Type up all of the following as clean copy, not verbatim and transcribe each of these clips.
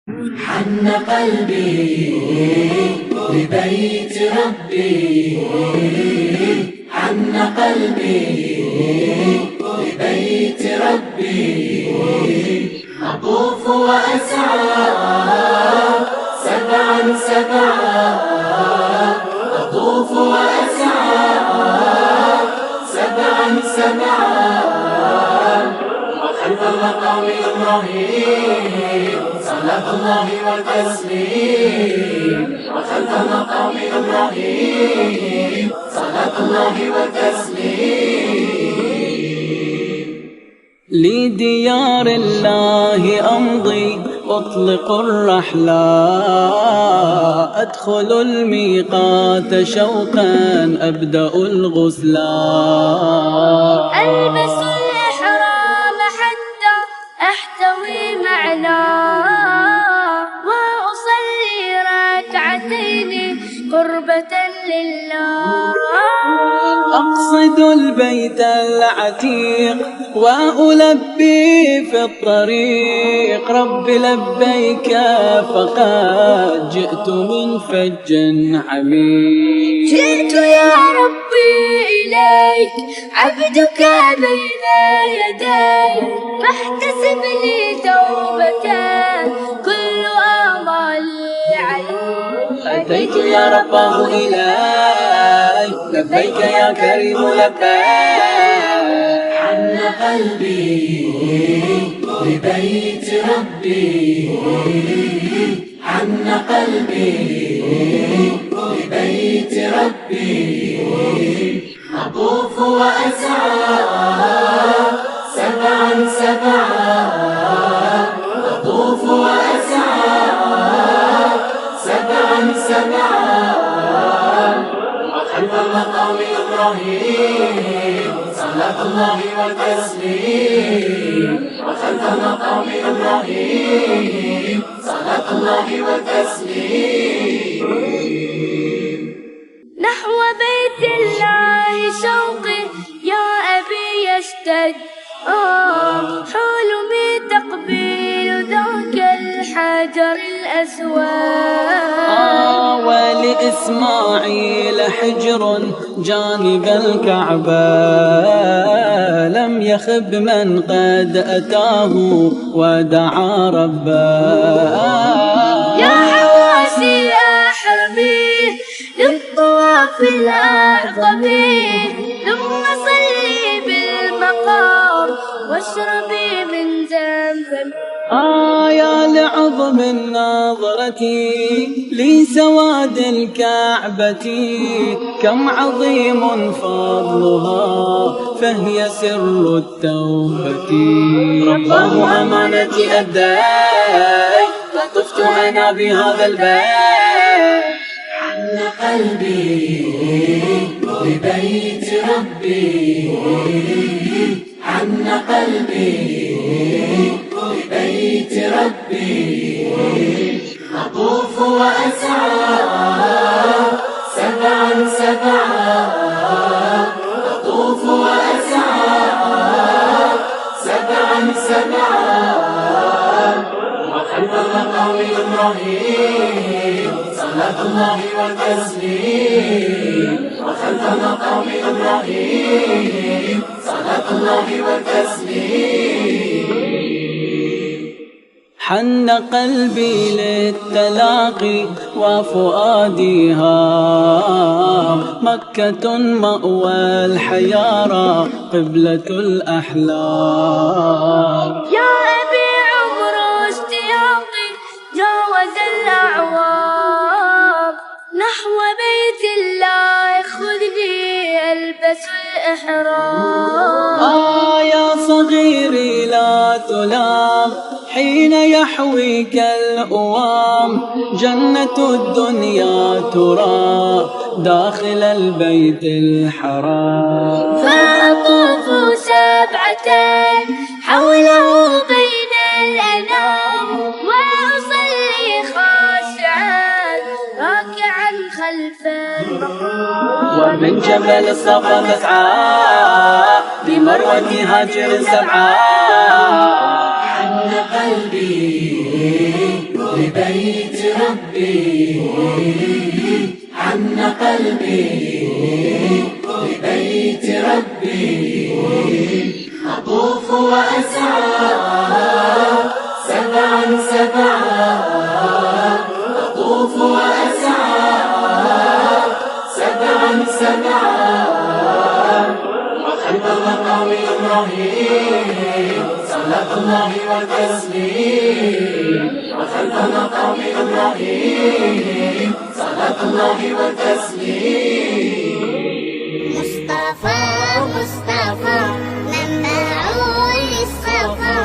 حن قلبي لبيت ربي، حن قلبي لبيت ربي. أطوف وأسعى سبعا سبعا، أطوف وأسعى سبعا سبعا. وخلف المقام إبراهيم صلاة الله والتسليم، وخلف المقام إبراهيم صلاة الله والتسليم. لديار الله أمضي أطلق الرحلة، أدخل الميقات شوقا أبدأ الغسلا. ألبس الإحرام حتى أحتوي معناه، وأصلي ركعتين قربة لله. أقصد البيت العتيق وألبي في الطريق، رب لبيك فقد جئت من فج عميق. جئت يا ربي إليك عبدك بين يديك، فاحتسب لي توبة كل آمالي عليك. أتيت يا رباه إليك لبيك يا كريم لبيك. حن قلبي لبيت ربي، حن قلبي لبيت ربي. أطوف وأسعى سبعا سبعا، أطوف وأسعى سبعا سبعا. وخلف المقام إبراهيم صلاة الله والتسليم، وخلف المقام إبراهيم صلاة الله والتسليم. نحو بيت الله شوقي يا أبي يشتد، حلمي تقبيل ذاك الحجر الأسود. ولإسماعيل حجر جانب الكعبة، لم يخب من قد أتاه ودعا ربه. يا حواسي أحرمي للطواف الأعظم، ثم صلي بالمقام واشربي من زمزم. يا لعظم النظرة لسواد الكعبة، كم عظيم فضلها فهي سر التوبة. رباه أمانتي أديت فطفت أنا بهذا البيت. حن قلبي لبيت ربي، حن قلبي لبيت ربي. أطوف وأسعى سبعا سبعا، أطوف وأسعى سبعا سبعا. وخلف المقام إبراهيم صلاة الله والتسليم، وخلف المقام إبراهيم صلاة الله والتسليم. حن قلبي للتلاقي وفؤادي هام، مكة مأوى الحيارى قبلة الأحلام. يا أبي عمر اشتياقي جاوز الأعوام، نحو بيت الله خذني ألبس الإحرام. يا صغيري لا تلام حين يحويك الأوام، جنة الدنيا ترى داخل البيت الحرام. فأطوف سبعتين حوله بين الأنام، وأصلي خاشعا راكعا خلف المقام. ومن جبل الصفا تسعى بمروة هاجر سبعا. حن قلبي لبيت ربي حن قلبي لبيت ربي أطوف وأسعى سبعا سبعا أطوف وأسعى سبعا سبعا وخلف المقام إبراهيم صلاة الله والتسليم وخلف مقام إبراهيم صلاة الله والتسليم مصطفى مصطفى منبع للصفا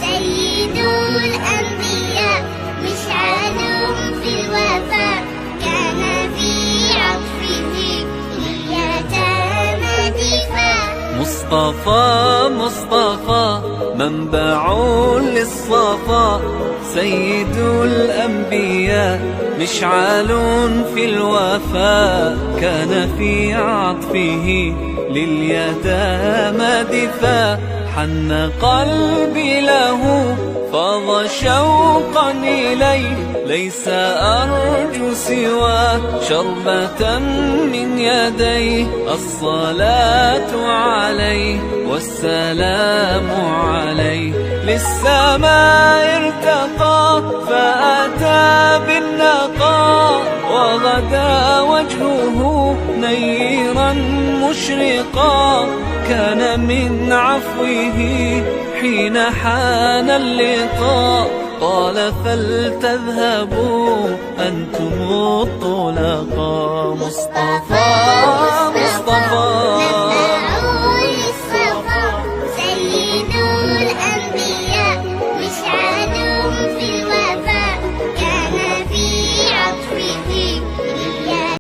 سيد الأنبياء مشعل في الوفاء كان في عطفه اليتامى دفاع مصطفى مصطفى منبع للصفا سيد الأنبياء مشعل في الوفاء كان في عطفه لليتامى دفاع حن قلبي له فاض شوقا إليه ليس أرجو سوى شربة من يديه الصلاة عليه والسلام عليه للسماء ارتقى فأتى بالنقاء وغدا وجهه نيرا مشرقا كان من عفوه حين حان اللقاء قال فلتذهبوا أنتم الطلقاء مصطفى مصطفى